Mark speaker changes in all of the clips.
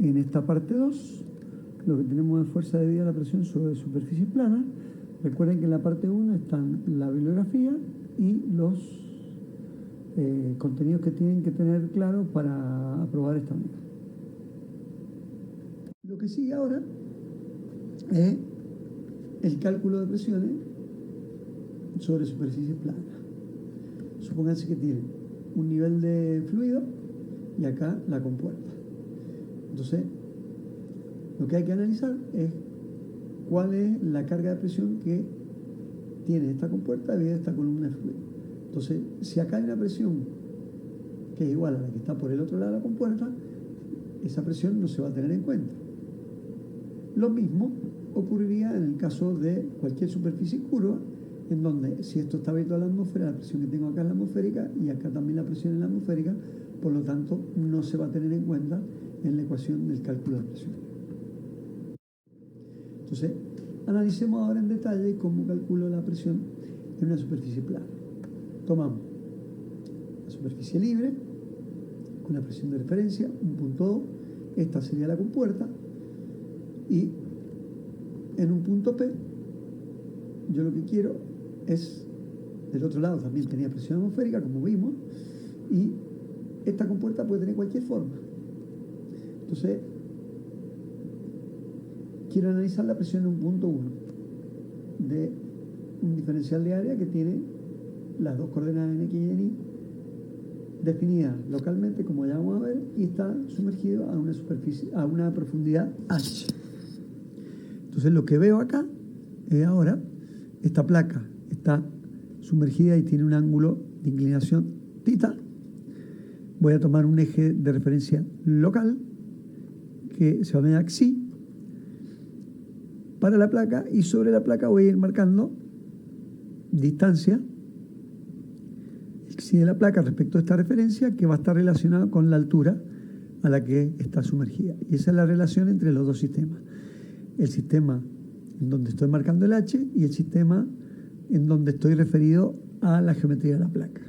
Speaker 1: En esta parte 2, lo que tenemos es fuerza debida a la presión sobre superficie plana. Recuerden que en la parte 1 están la bibliografía y los contenidos que tienen que tener claro para aprobar esta unidad. Lo que sigue ahora es el cálculo de presiones sobre superficie plana. Supónganse que tienen un nivel de fluido y acá la compuerta. Entonces, lo que hay que analizar es cuál es la carga de presión que tiene esta compuerta debido a esta columna de fluido. Entonces, si acá hay una presión que es igual a la que está por el otro lado de la compuerta, esa presión no se va a tener en cuenta. Lo mismo ocurriría en el caso de cualquier superficie curva, en donde si esto está abierto a la atmósfera, la presión que tengo acá es la atmosférica y acá también la presión es la atmosférica, por lo tanto no se va a tener en cuenta en la ecuación del cálculo de presión. Entonces, analicemos ahora en detalle cómo calculo la presión en una superficie plana. Tomamos la superficie libre con la presión de referencia, un punto 2, esta sería la compuerta, y en un punto P, yo lo que quiero es, del otro lado también tenía presión atmosférica, como vimos, y esta compuerta puede tener cualquier forma. Entonces, quiero analizar la presión en un punto 1 de un diferencial de área que tiene las dos coordenadas en X y en Y definidas localmente, como ya vamos a ver, y está sumergido a una superficie, a una profundidad H. Entonces, lo que veo acá es ahora, esta placa está sumergida y tiene un ángulo de inclinación θ. Voy a tomar un eje de referencia local que se llama xi para la placa, y sobre la placa voy a ir marcando distancia xi de la placa respecto a esta referencia, que va a estar relacionada con la altura a la que está sumergida. Y esa es la relación entre los dos sistemas. El sistema en donde estoy marcando el H y el sistema en donde estoy referido a la geometría de la placa.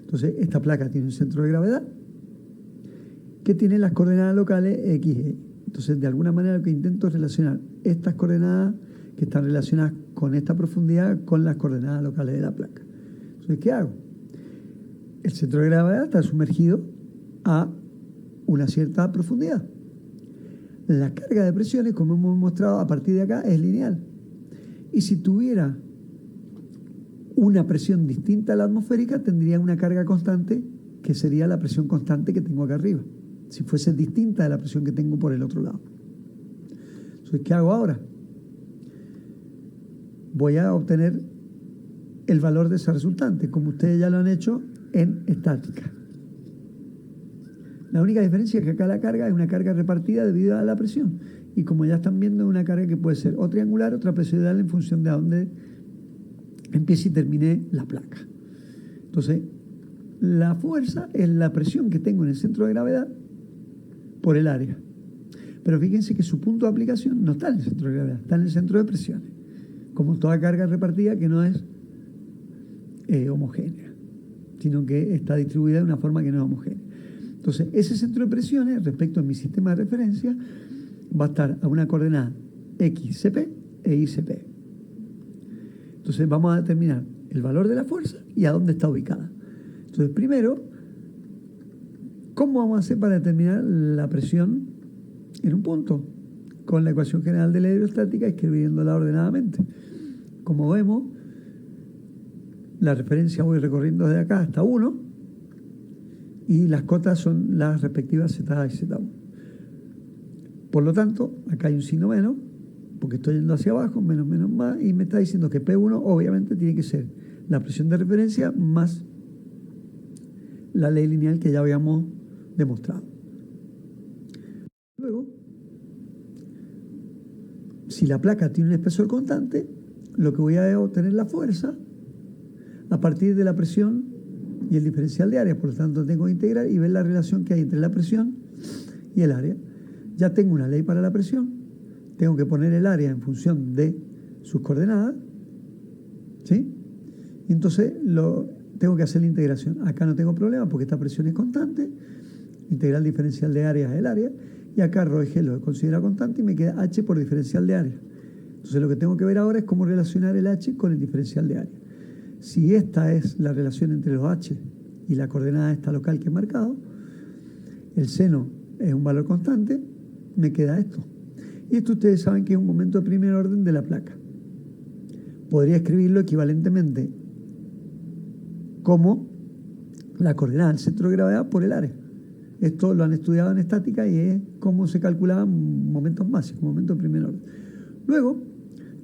Speaker 1: Entonces, esta placa tiene un centro de gravedad que tiene las coordenadas locales X, Y. Entonces, de alguna manera lo que intento es relacionar estas coordenadas que están relacionadas con esta profundidad con las coordenadas locales de la placa. Entonces, ¿qué hago? El centro de gravedad está sumergido a una cierta profundidad. La carga de presiones, como hemos mostrado a partir de acá, es lineal. Y si tuviera una presión distinta a la atmosférica, tendría una carga constante, que sería la presión constante que tengo acá arriba, si fuese distinta de la presión que tengo por el otro lado. Entonces, ¿qué hago ahora? Voy a obtener el valor de esa resultante, como ustedes ya lo han hecho en estática. La única diferencia es que acá la carga es una carga repartida debido a la presión. Y como ya están viendo, es una carga que puede ser o triangular o trapezoidal en función de a dónde empiece y termine la placa. Entonces, la fuerza es la presión que tengo en el centro de gravedad por el área. Pero fíjense que su punto de aplicación no está en el centro de gravedad, está en el centro de presiones. Como toda carga repartida que no es homogénea, sino que está distribuida de una forma que no es homogénea. Entonces, ese centro de presiones, respecto a mi sistema de referencia, va a estar a una coordenada XCP e ICP. Entonces, vamos a determinar el valor de la fuerza y a dónde está ubicada. Entonces, primero, ¿cómo vamos a hacer para determinar la presión en un punto? Con la ecuación general de la hidrostática, escribiéndola ordenadamente. Como vemos, la referencia voy recorriendo desde acá hasta 1, y las cotas son las respectivas ZA y Z1. Por lo tanto, acá hay un signo menos, porque estoy yendo hacia abajo, menos, menos, más, y me está diciendo que P1 obviamente tiene que ser la presión de referencia más la ley lineal que ya habíamos demostrado. Luego, si la placa tiene un espesor constante, lo que voy a obtener la fuerza a partir de la presión y el diferencial de área. Por lo tanto, tengo que integrar y ver la relación que hay entre la presión y el área. Ya tengo una ley para la presión, tengo que poner el área en función de sus coordenadas, ¿sí? Y entonces tengo que hacer la integración. Acá no tengo problema porque esta presión es constante, integral diferencial de área es el área, y acá ρ y g lo he considerado constante y me queda h por diferencial de área. Entonces lo que tengo que ver ahora es cómo relacionar el h con el diferencial de área. Si esta es la relación entre los h y la coordenada esta local que he marcado, el seno es un valor constante, me queda esto. Y esto ustedes saben que es un momento de primer orden de la placa. Podría escribirlo equivalentemente como la coordenada del centro de gravedad por el área. Esto lo han estudiado en estática y es cómo se calculaban momentos básicos, momentos de primer orden. Luego,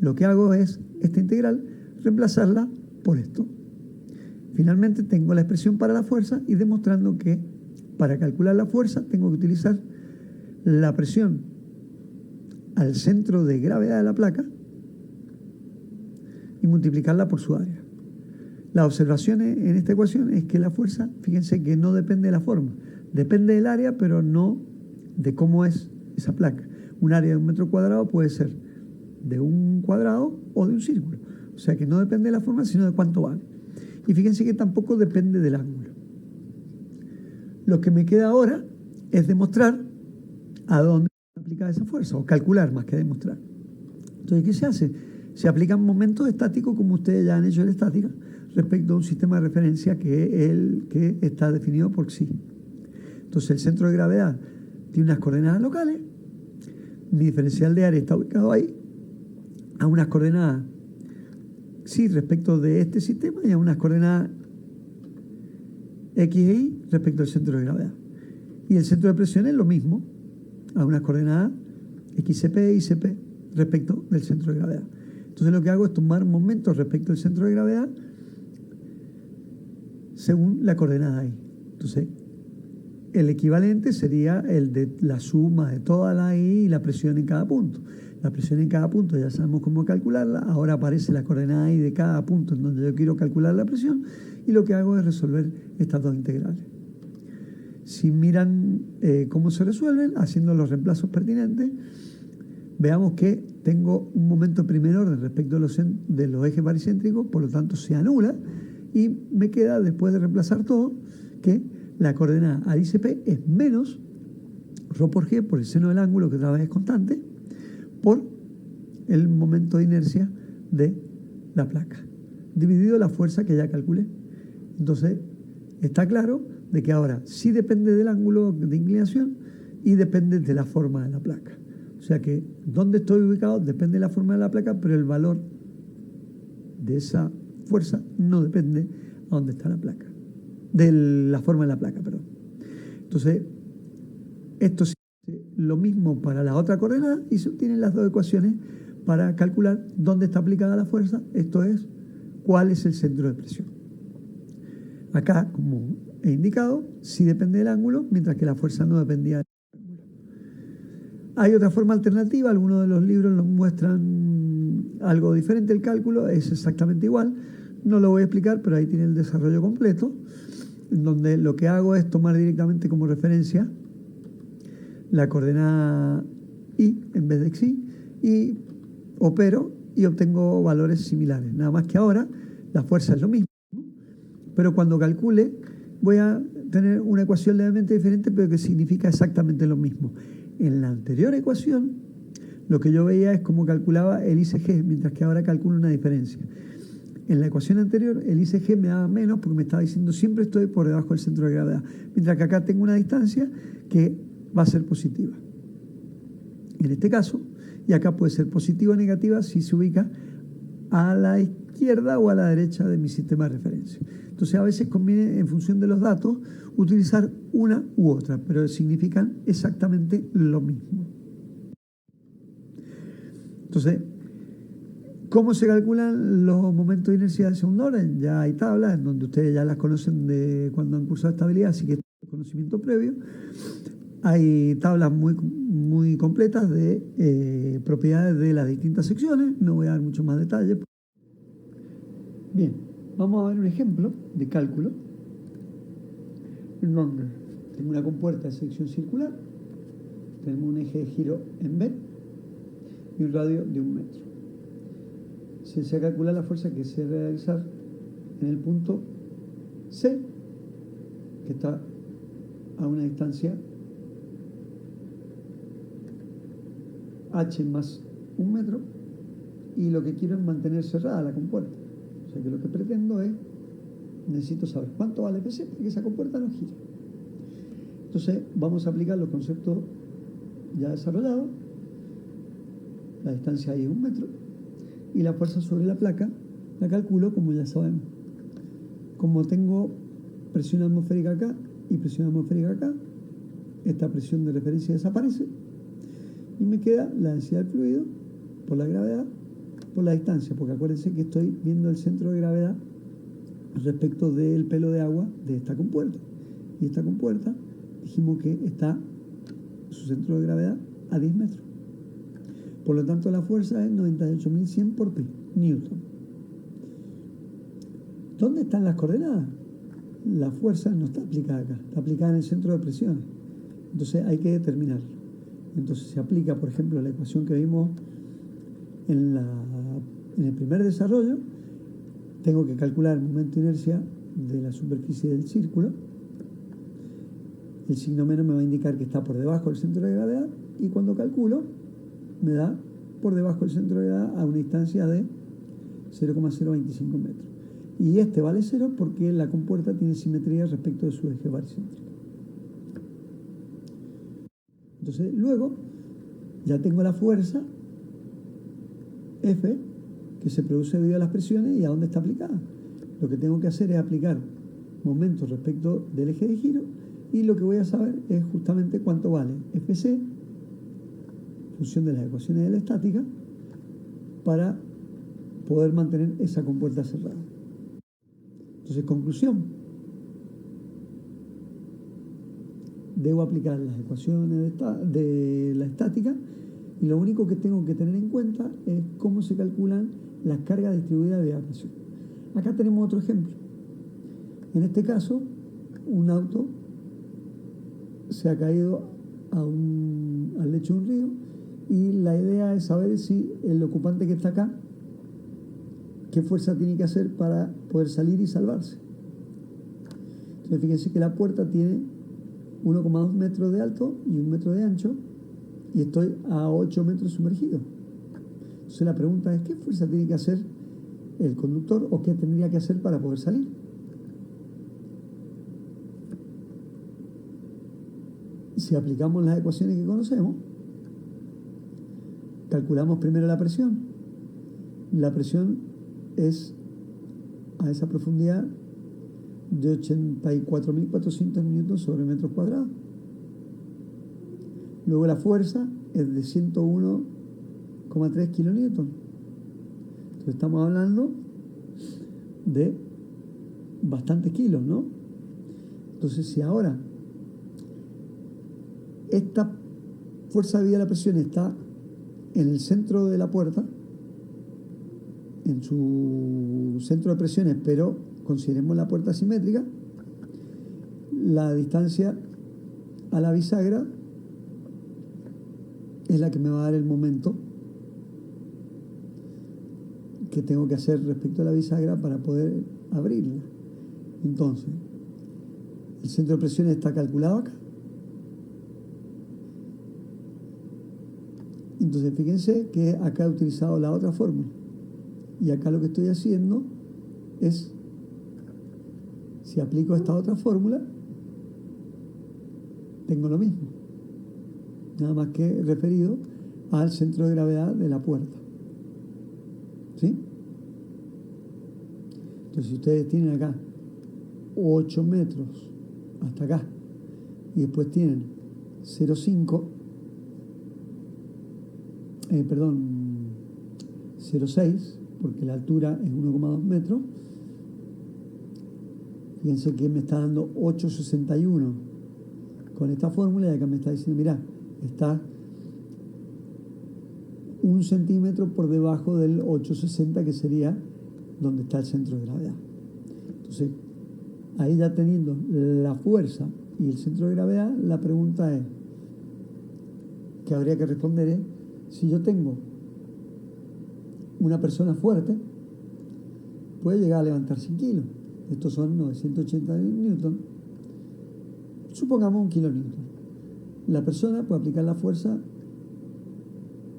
Speaker 1: lo que hago es esta integral reemplazarla por esto. Finalmente tengo la expresión para la fuerza y demostrando que para calcular la fuerza tengo que utilizar la presión al centro de gravedad de la placa y multiplicarla por su área. Las observaciones en esta ecuación es que la fuerza, fíjense que no depende de la forma, depende del área, pero no de cómo es esa placa. Un área de 1 metro cuadrado puede ser de un cuadrado o de un círculo. O sea que no depende de la forma, sino de cuánto vale. Y fíjense que tampoco depende del ángulo. Lo que me queda ahora es demostrar a dónde se aplica esa fuerza, o calcular más que demostrar. Entonces, ¿qué se hace? Se aplican momentos estáticos como ustedes ya han hecho en estática respecto a un sistema de referencia que es el que está definido por sí. Entonces, el centro de gravedad tiene unas coordenadas locales, mi diferencial de área está ubicado ahí, a unas coordenadas sí respecto de este sistema y a unas coordenadas X e Y respecto al centro de gravedad. Y el centro de presión es lo mismo, a unas coordenadas XCP y ICP respecto del centro de gravedad. Entonces lo que hago es tomar momentos respecto al centro de gravedad según la coordenada Y. Entonces, el equivalente sería el de la suma de toda la Y y la presión en cada punto. La presión en cada punto ya sabemos cómo calcularla. Ahora aparece la coordenada Y de cada punto en donde yo quiero calcular la presión y lo que hago es resolver estas dos integrales. Si miran cómo se resuelven, haciendo los reemplazos pertinentes, veamos que tengo un momento de primer orden respecto de los ejes baricéntricos, por lo tanto se anula y me queda, después de reemplazar todo, que la coordenada al ICP es menos ρ por g por el seno del ángulo, que otra vez es constante, por el momento de inercia de la placa, dividido la fuerza que ya calculé. Entonces, está claro de que ahora sí depende del ángulo de inclinación y depende de la forma de la placa. O sea que donde estoy ubicado depende de la forma de la placa, pero el valor de esa fuerza no depende a dónde está la placa, de la forma de la placa, perdón. Entonces, esto es lo mismo para la otra coordenada y se obtienen las dos ecuaciones para calcular dónde está aplicada la fuerza, esto es, cuál es el centro de presión. Acá, como he indicado, sí depende del ángulo, mientras que la fuerza no dependía del ángulo. Hay otra forma alternativa, algunos de los libros nos muestran algo diferente el cálculo, es exactamente igual, no lo voy a explicar, pero ahí tiene el desarrollo completo, en donde lo que hago es tomar directamente como referencia la coordenada Y en vez de XY y opero y obtengo valores similares, nada más que ahora la fuerza es lo mismo, pero cuando calcule voy a tener una ecuación levemente diferente, pero que significa exactamente lo mismo. En la anterior ecuación, lo que yo veía es cómo calculaba el ICG, mientras que ahora calculo una diferencia. En la ecuación anterior, el ICG me daba menos porque me estaba diciendo siempre estoy por debajo del centro de gravedad, mientras que acá tengo una distancia que va a ser positiva. En este caso, y acá puede ser positiva o negativa si se ubica a la izquierda o a la derecha de mi sistema de referencia. Entonces a veces conviene, en función de los datos, utilizar una u otra, pero significan exactamente lo mismo. Entonces, ¿cómo se calculan los momentos de inercia de segundo orden? Ya hay tablas en donde ustedes ya las conocen de cuando han cursado estabilidad, así que es conocimiento previo. Hay tablas muy completas de propiedades de las distintas secciones, no voy a dar mucho más detalle. Bien, vamos a ver un ejemplo de cálculo en donde tengo una compuerta de sección circular, tenemos un eje de giro en B y un radio de 1 metro. Se desea calcular la fuerza que se debe realizar en el punto C, que está a una distancia H más 1 metro, y lo que quiero es mantener cerrada la compuerta. O sea que lo que pretendo es, necesito saber cuánto vale FC para que esa compuerta no gire. Entonces vamos a aplicar los conceptos ya desarrollados. La distancia ahí es 1 metro y la fuerza sobre la placa la calculo como ya sabemos. Como tengo presión atmosférica acá y presión atmosférica acá, esta presión de referencia desaparece y me queda la densidad del fluido por la gravedad por la distancia, porque acuérdense que estoy viendo el centro de gravedad respecto del pelo de agua de esta compuerta, y esta compuerta dijimos que está su centro de gravedad a 10 metros, por lo tanto la fuerza es 98.100 por pi newton. ¿Dónde están las coordenadas? La fuerza no está aplicada acá, está aplicada en el centro de presión, entonces hay que determinarlo. Entonces se aplica, por ejemplo, la ecuación que vimos en el primer desarrollo. Tengo que calcular el momento de inercia de la superficie del círculo. El signo menos me va a indicar que está por debajo del centro de gravedad, y cuando calculo me da por debajo del centro de gravedad a una distancia de 0,025 metros. Y este vale 0 porque la compuerta tiene simetría respecto de su eje baricéntrico. Entonces luego ya tengo la fuerza F que se produce debido a las presiones y a dónde está aplicada. Lo que tengo que hacer es aplicar momentos respecto del eje de giro, y lo que voy a saber es justamente cuánto vale Fc, función de las ecuaciones de la estática, para poder mantener esa compuerta cerrada. Entonces, conclusión: debo aplicar las ecuaciones de la estática, y lo único que tengo que tener en cuenta es cómo se calculan las cargas distribuidas de presión. Acá tenemos otro ejemplo. En este caso, un auto se ha caído al lecho de un río, y la idea es saber si el ocupante que está acá, qué fuerza tiene que hacer para poder salir y salvarse. Entonces fíjense que la puerta tiene 1,2 metros de alto y 1 metro de ancho, y estoy a 8 metros sumergido. Entonces la pregunta es: ¿qué fuerza tiene que hacer el conductor, o qué tendría que hacer para poder salir? Si aplicamos las ecuaciones que conocemos, calculamos primero la presión. La presión es a esa profundidad de 84.400 newtons sobre metros cuadrados. Luego la fuerza es de 101,3 kilonewton. Entonces estamos hablando de bastantes kilos, ¿no? Entonces, si ahora esta fuerza debido a la presión está en el centro de la puerta, en su centro de presiones, pero consideremos la puerta simétrica, la distancia a la bisagra es la que me va a dar el momento que tengo que hacer respecto a la bisagra para poder abrirla. Entonces, el centro de presión está calculado acá. Entonces, fíjense que acá he utilizado la otra fórmula, y acá lo que estoy haciendo es, si aplico esta otra fórmula, tengo lo mismo, nada más que referido al centro de gravedad de la puerta. ¿Sí? Entonces, si ustedes tienen acá 8 metros hasta acá, y después tienen 0,5, 0,6, porque la altura es 1,2 metros, fíjense que me está dando 8,61 con esta fórmula, y acá me está diciendo, mirá, está 1 centímetro por debajo del 8,60, que sería donde está el centro de gravedad. Entonces, ahí ya teniendo la fuerza y el centro de gravedad, la pregunta es, que habría que responder es: si yo tengo una persona fuerte, puede llegar a levantar 100 kilos. Estos son 980 newton. Supongamos 1 kilonewton. La persona puede aplicar la fuerza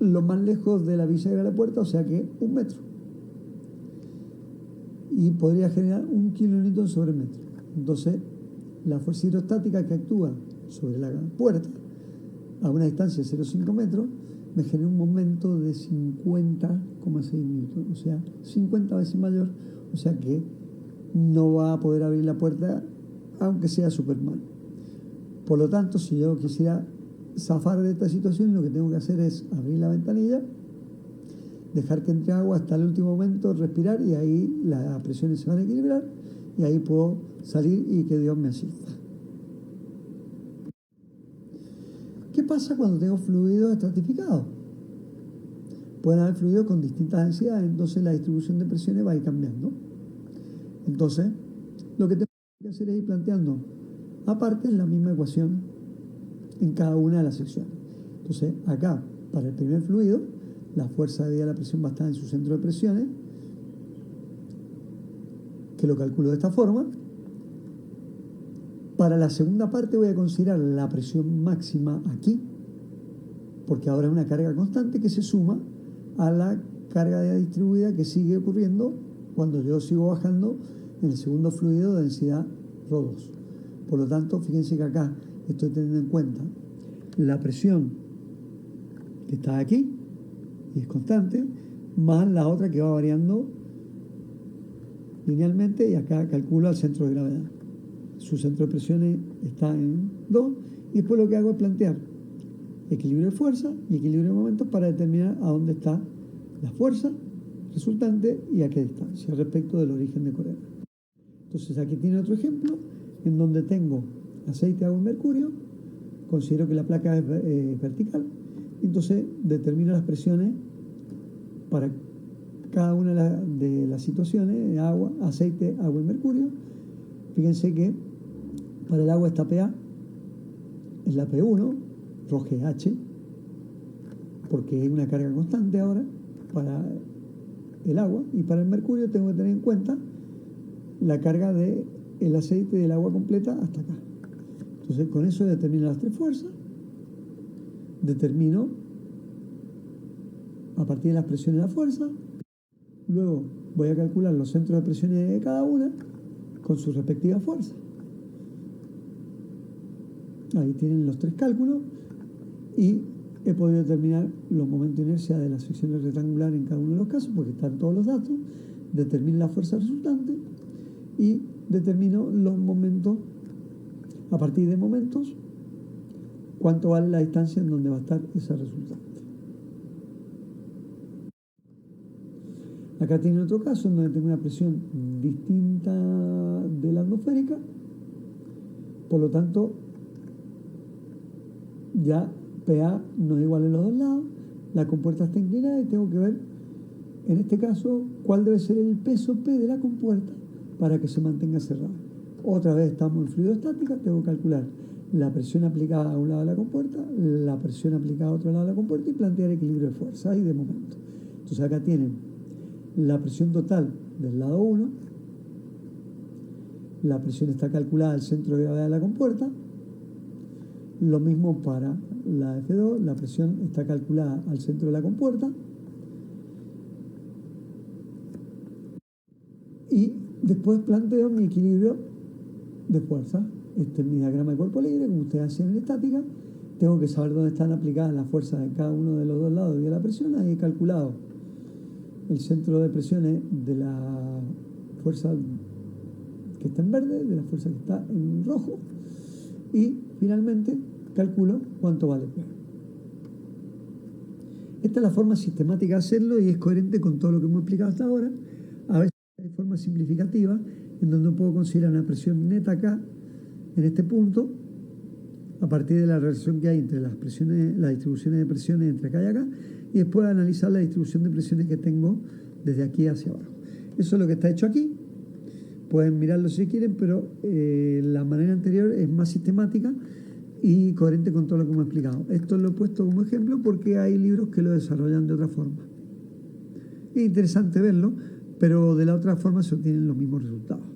Speaker 1: lo más lejos de la bisagra de la puerta, o sea que 1 metro. Y podría generar 1 kilonewton sobre metro. Entonces, la fuerza hidrostática que actúa sobre la puerta a una distancia de 0,5 metros me genera un momento de 50,6 newton, o sea, 50 veces mayor, o sea que no va a poder abrir la puerta aunque sea Superman. Por lo tanto, si yo quisiera zafar de esta situación, lo que tengo que hacer es abrir la ventanilla, dejar que entre agua hasta el último momento, respirar, y ahí las presiones se van a equilibrar y ahí puedo salir y que Dios me asista. ¿Qué pasa cuando tengo fluidos estratificados? Pueden haber fluidos con distintas densidades, entonces la distribución de presiones va a ir cambiando. Entonces, lo que tengo que hacer es ir planteando aparte la misma ecuación en cada una de las secciones. Entonces, acá, para el primer fluido, la fuerza debida a la presión va a estar en su centro de presiones, que lo calculo de esta forma. Para la segunda parte voy a considerar la presión máxima aquí, porque ahora es una carga constante que se suma a la carga distribuida que sigue ocurriendo cuando yo sigo bajando en el segundo fluido de densidad ρ2. Por lo tanto, fíjense que acá estoy teniendo en cuenta la presión que está aquí, y es constante, más la otra que va variando linealmente, y acá calculo el centro de gravedad. Su centro de presiones está en 2, y después lo que hago es plantear equilibrio de fuerza y equilibrio de momentos para determinar a dónde está la fuerza resultante y a qué distancia respecto del origen de Correa. Entonces aquí tiene otro ejemplo en donde tengo aceite, agua y mercurio. Considero que la placa es vertical, entonces determino las presiones para cada una de las situaciones: agua, aceite, agua y mercurio. Fíjense que para el agua esta PA es la P1, ρGH, porque es una carga constante ahora para el agua, y para el mercurio tengo que tener en cuenta la carga del aceite y del agua completa hasta acá. Entonces, con eso determino las 3 fuerzas, determino a partir de las presiones la fuerza, luego voy a calcular los centros de presiones de cada una con sus respectivas fuerzas. Ahí tienen los 3 cálculos, y he podido determinar los momentos de inercia de las secciones rectangulares en cada uno de los casos, porque están todos los datos, determino la fuerza resultante y determino los momentos, a partir de momentos, cuánto vale la distancia en donde va a estar esa resultante. Acá tiene otro caso en donde tengo una presión distinta de la atmosférica, por lo tanto, ya PA no es igual en los dos lados, la compuerta está inclinada y tengo que ver, en este caso, cuál debe ser el peso P de la compuerta para que se mantenga cerrada. Otra vez estamos en fluido estática, tengo que calcular la presión aplicada a un lado de la compuerta, la presión aplicada a otro lado de la compuerta y plantear equilibrio de fuerza y de momento. Entonces acá tienen la presión total del lado 1, la presión está calculada al centro de gravedad de la compuerta, lo mismo para la F2, la presión está calculada al centro de la compuerta, y después planteo mi equilibrio de fuerza. Este es mi diagrama de cuerpo libre, como ustedes hacían en estática. Tengo que saber dónde están aplicadas las fuerzas de cada uno de los dos lados de la presión. Ahí he calculado el centro de presiones de la fuerza que está en verde, de la fuerza que está en rojo, y finalmente calculo cuánto vale P. Esta es la forma sistemática de hacerlo y es coherente con todo lo que hemos explicado hasta ahora. A veces hay forma simplificativa en donde puedo considerar una presión neta acá, en este punto, a partir de la relación que hay entre las presiones, las distribuciones de presiones entre acá y acá, y después analizar la distribución de presiones que tengo desde aquí hacia abajo. Eso es lo que está hecho aquí. Pueden mirarlo si quieren, pero la manera anterior es más sistemática y coherente con todo lo que hemos explicado. Esto lo he puesto como ejemplo porque hay libros que lo desarrollan de otra forma. Es interesante verlo, pero de la otra forma se obtienen los mismos resultados.